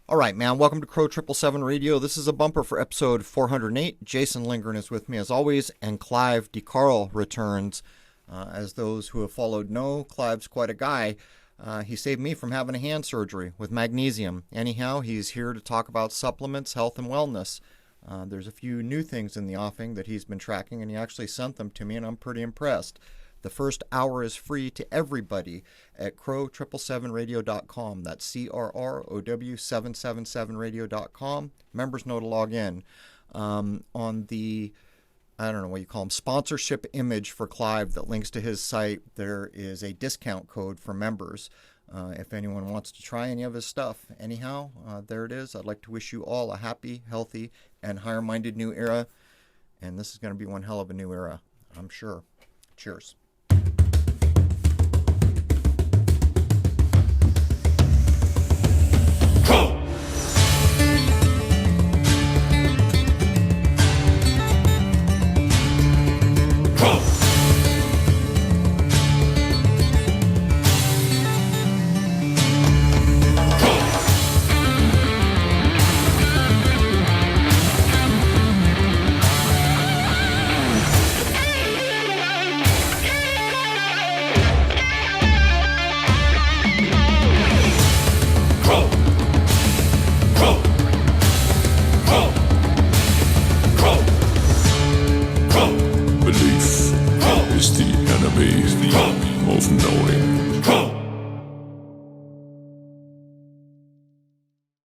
All right, man. Welcome to Crow 777 Radio. This is a bumper for episode 408. Jason Lindgren is with me as always, and Clive DeCarl returns. As those who have followed know, Clive's quite a guy. He saved me from having a hand surgery with magnesium. Anyhow, he's here to talk about supplements, health, and wellness. There's a few new things in the offing that he's been tracking, and he actually sent them to me, and I'm pretty impressed. The first hour is free to everybody at crow777radio.com. That's CRROW777radio.com. Members know to log in. On the, I don't know what you call them, sponsorship image for Clive that links to his site, there is a discount code for members. If anyone wants to try any of his stuff. Anyhow, there it is. I'd like to wish you all a happy, healthy, and higher-minded new era. And this is going to be one hell of a new era, I'm sure. Cheers. Belief is the enemy of knowing.